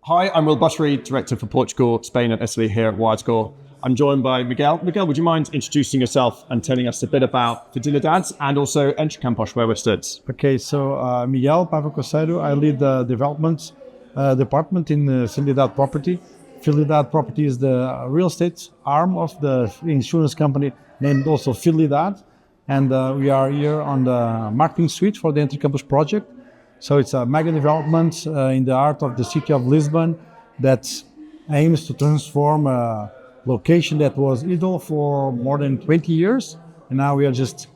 Hi, I'm Will Buttery, Director for Portugal, Spain and Italy here at WiredScore. I'm joined by Miguel. Miguel, would you mind introducing yourself and telling us a bit about Fidelidade and also Campos, where we're stood? Okay, so Miguel Paiva Couceiro, I lead the development department in Fidelidade Property. Fidelidade Property is the real estate arm of the insurance company named also Fidelidade. And we are here on the marketing suite for the Campos project. So it's a mega development in the heart of the city of Lisbon that aims to transform a location that was idle for more than 20 years. And now we are just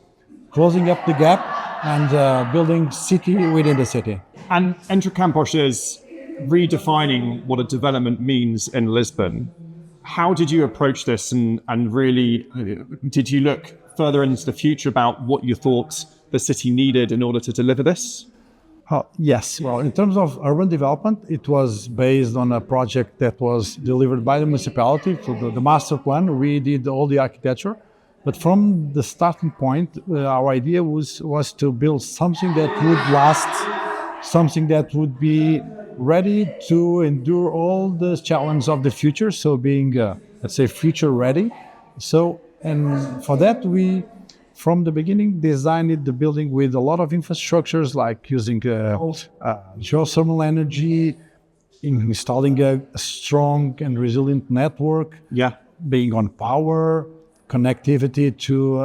closing up the gap and building city within the city. And Campos is redefining what a development means in Lisbon. How did you approach this and really did you look further into the future about what you thought the city needed in order to deliver this? Yes. Well, in terms of urban development, it was based on a project that was delivered by the municipality. So the master plan, we did all the architecture. But from the starting point, our idea was to build something that would last, something that would be ready to endure all the challenges of the future. So being, let's say, future ready. So, and for that, we, from the beginning, designed the building with a lot of infrastructures, like using geothermal energy, installing a strong and resilient network, being on power, connectivity to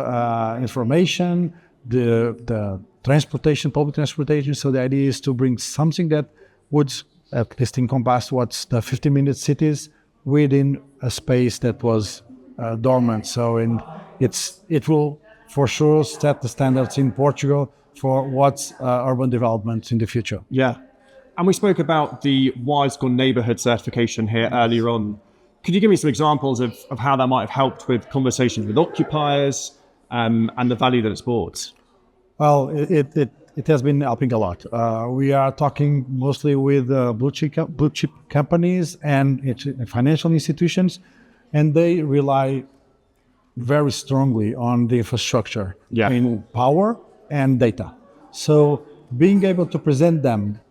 information, the transportation, public transportation. So the idea is to bring something that would at least encompass what's the 15-minute cities within a space that was dormant. So it will for sure set the standards in Portugal for what's urban development in the future. Yeah. And we spoke about the WiredScore neighborhood certification here earlier on. Could you give me some examples of how that might have helped with conversations with occupiers and the value that it's brought? Well, it has been helping a lot. We are talking mostly with blue chip companies and financial institutions, and they rely very strongly on the infrastructure in power and data. So being able to present them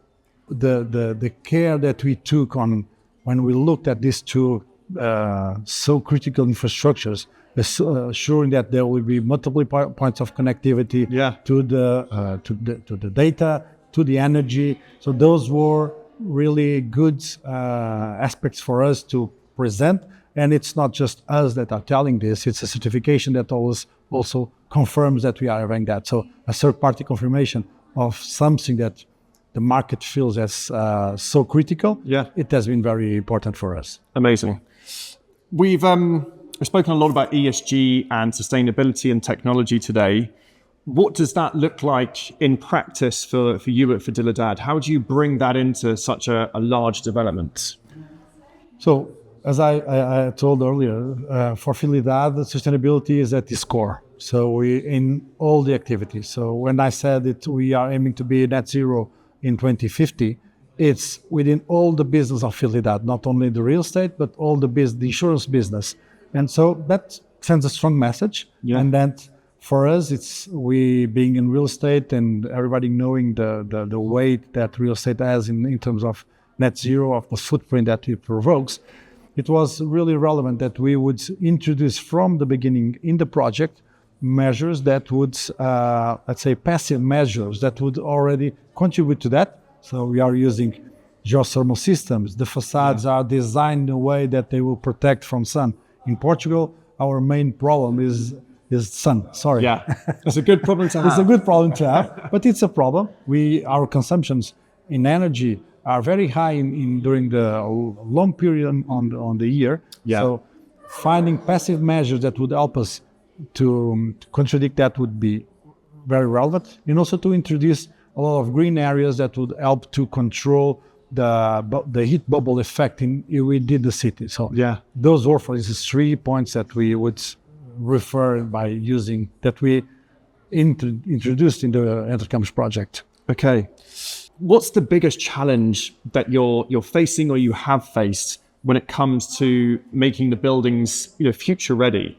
the care that we took on when we looked at these two so critical infrastructures, assuring that there will be multiple points of connectivity to the data, to the energy. So those were really good aspects for us to present. And it's not just us that are telling this, it's a certification that also confirms that we are having that. So a third-party confirmation of something that the market feels as so critical, it has been very important for us. Amazing. We've spoken a lot about ESG and sustainability and technology today. What does that look like in practice for you at Fidelidade? How do you bring that into such a large development? So, as I told earlier, for Fidelidade, sustainability is at its core. So we in all the activities. So when I said that we are aiming to be net zero in 2050, it's within all the business of Fidelidade, not only the real estate, but all the insurance business. And so that sends a strong message. And that for us, it's we being in real estate and everybody knowing the weight that real estate has in terms of net zero, of the footprint that it provokes. It was really relevant that we would introduce from the beginning in the project measures that would, let's say, passive measures that would already contribute to that. So we are using geothermal systems. The facades are designed in a way that they will protect from sun. In Portugal, our main problem is sun. Sorry. Yeah, it's a good problem to have. It's a good problem to have, but it's a problem. Our consumptions in energy are very high during the long period on the year. So finding passive measures that would help us to contradict that would be very relevant, and also to introduce a lot of green areas that would help to control the heat bubble effect within the city. So those were, for instance, 3 points that we would refer by using that we introduced in the Campos project. Okay. What's the biggest challenge that you're facing or you have faced when it comes to making the buildings, future ready?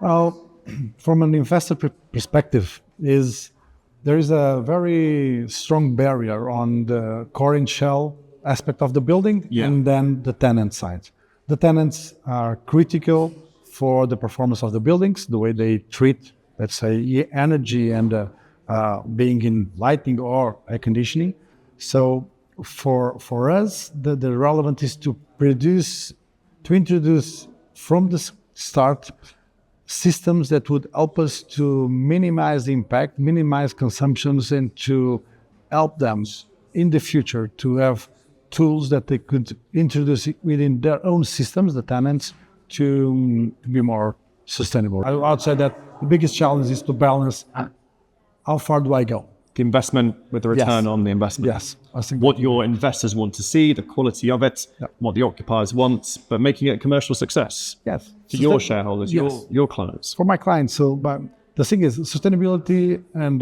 Well, from an investor perspective, there is a very strong barrier on the core and shell aspect of the building, Yeah. and then the tenant side. The tenants are critical for the performance of the buildings, the way they treat, let's say, energy and being in lighting or air conditioning. So for us, the relevant is to introduce from the start systems that would help us to minimize the impact, minimize consumptions, and to help them in the future to have tools that they could introduce within their own systems, the tenants, to be more sustainable. I would say that the biggest challenge is to balance how far do I go? The investment with the return on the investment. Yes. I think What your investors want to see, the quality of it, what the occupiers want, but making it a commercial success yes. to your shareholders, Yes. your clients. For my clients. So, but the thing is, sustainability and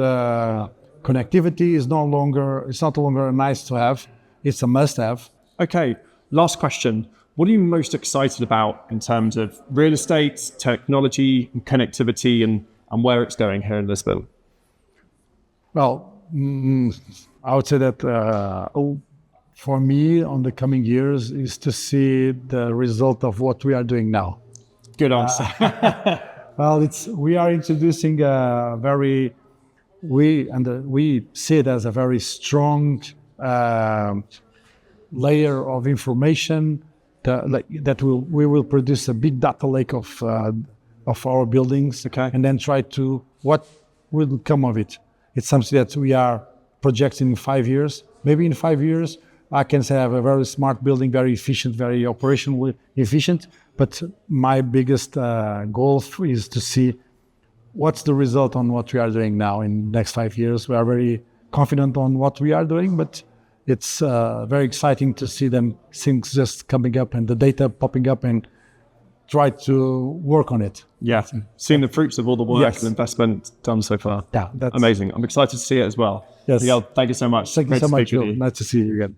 connectivity is no longer, it's not longer a nice to have, it's a must have. Okay, last question. What are you most excited about in terms of real estate, technology, and connectivity, and where it's going here in Lisbon? Well, I would say that for me, on the coming years, is to see the result of what we are doing now. Good answer. Well, we are introducing we see it as a very strong layer of information that we will produce a big data lake of our buildings, Okay. and then try to what will come of it. It's something that we are projecting in 5 years. Maybe in 5 years, I can say I have a very smart building, very efficient, very operationally efficient. But my biggest goal is to see what's the result on what we are doing now in the next 5 years. We are very confident on what we are doing, but it's very exciting to see things just coming up and the data popping up and try to work on it. Yeah, seeing the fruits of all the work Yes. and investment done so far. Yeah, that's Amazing. I'm excited to see it as well. Yes. Miguel, thank you so much. Thank you Great so to much, speak with Joe. you. Nice to see you again.